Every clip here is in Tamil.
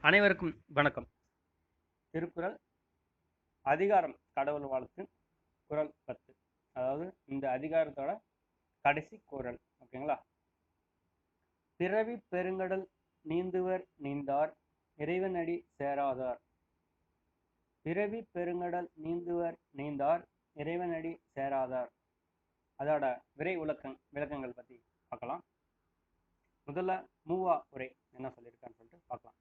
அனைவருக்கும் வணக்கம். திருக்குறள் அதிகாரம் கடவுள் வாழ்த்து குறள் 10. அதாவது இந்த அதிகாரத்தோட கடைசி குறள். ஓகேங்களா? பிறவி பெருங்கடல் நீந்துவர் நீந்தார் இறைவனடி சேராதார். பிறவி பெருங்கடல் நீந்துவர் நீந்தார் இறைவனடி சேராதார். அதோட விளக்கங்கள் பத்தி பார்க்கலாம். முதல்ல மூவா உரை என்ன சொல்லியிருக்கான்னு சொல்லிட்டு பார்க்கலாம்.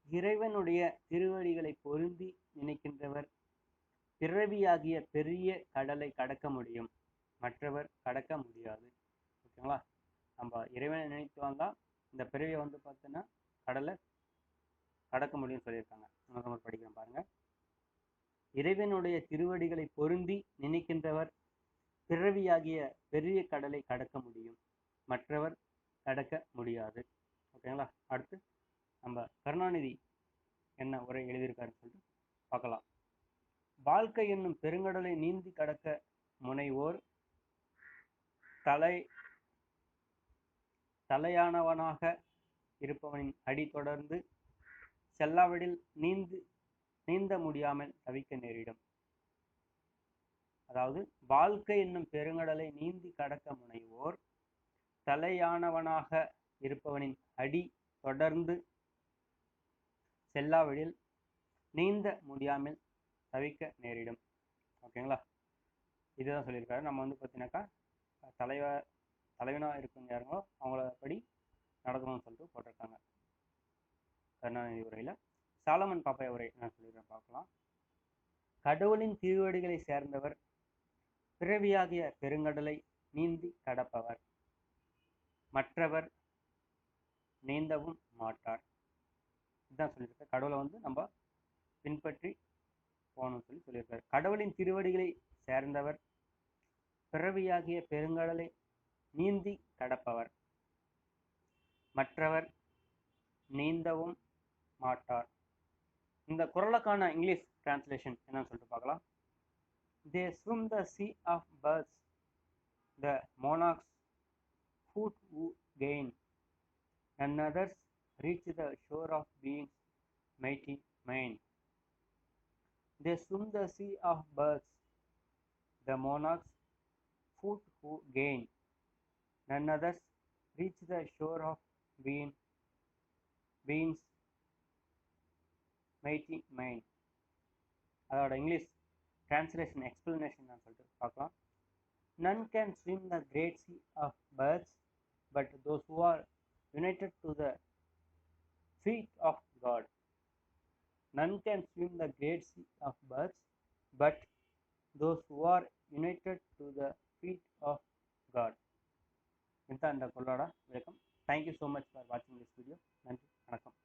இறைவனுடைய திருவடிகளை பொருந்தி நினைக்கின்றவர் பிறவியாகிய பெரிய கடலை கடக்க முடியும், மற்றவர் கடக்க முடியாது. ஓகேங்களா? நம்ம இறைவனை நினைத்து வந்தா இந்த பிறவியை பார்த்தோன்னா கடலை கடக்க முடியும்னு சொல்லியிருக்காங்க. நம்ம படிக்கிறோம் பாருங்க. இறைவனுடைய திருவடிகளை பொருந்தி நினைக்கின்றவர் பிறவியாகிய பெரிய கடலை கடக்க முடியும், மற்றவர் கடக்க முடியாது. ஓகேங்களா? அடுத்து நம்ம கருணாநிதி என்ன உரை எழுதியிருக்காருன்னு சொல்லிட்டு பார்க்கலாம். வாழ்க்கை என்னும் பெருங்கடலை நீந்தி கடக்க முனைவோர் தலையானவனாக இருப்பவனின் அடி தொடர்ந்து செல்லாவிடில் நீந்த முடியாமல் தவிக்க நேரிடும். அதாவது வாழ்க்கை என்னும் பெருங்கடலை நீந்தி கடக்க முனைவோர் தலையானவனாக இருப்பவனின் அடி தொடர்ந்து செல்லாவிடில் நீந்த முடியாமல் தவிக்க நேரிடும். ஓகேங்களா? இதுதான் சொல்லியிருக்காரு. நம்ம பார்த்தீங்கன்னாக்கா தலைவனாக இருக்கும் யாருங்களோ அவங்கள படி நடக்கணும்னு சொல்லிட்டு போட்டிருக்காங்க கருணாநிதி உரையில. சாலமன் பாப்பையா உரை என்ன சொல்லியிருக்கேன் பார்க்கலாம். கடவுளின் திருவடிகளை சேர்ந்தவர் பிறவியாகிய பெருங்கடலை நீந்தி கடப்பவர், மற்றவர் நீந்தவும் மாட்டார். இதுதான் சொல்லியிருக்க. கடவுளை நம்ம பின்பற்றி போகணும்னு சொல்லியிருக்காரு. கடவுளின் திருவடிகளை சேர்ந்தவர் பிறவியாகிய பெருங்கடலை நீந்தி கடப்பவர், மற்றவர் நீந்தவும் மாட்டார். இந்த குறளுக்கான இங்கிலீஷ் டிரான்ஸ்லேஷன் என்னன்னு சொல்லிட்டு பார்க்கலாம். They swim the sea of birds, the monarchs foot who gain, and others reach the shore of being's mighty main. They swim the sea of birds, the monarchs foot who gain, none others reach the shore of being's mighty main. அதோட இங்கிலீஷ் டிரான்ஸ்லேஷன் எக்ஸ்பிளனேஷன் சொல்லிட்டு பார்க்கலாம். None can swim the great sea of birds, but those who are united to the feet of God. None can swim the great sea of birds, but those who are united to the feet of God. இதுதான் இந்த குறளோட விளக்கம். Thank you so much for watching this video. நன்றி, வணக்கம்.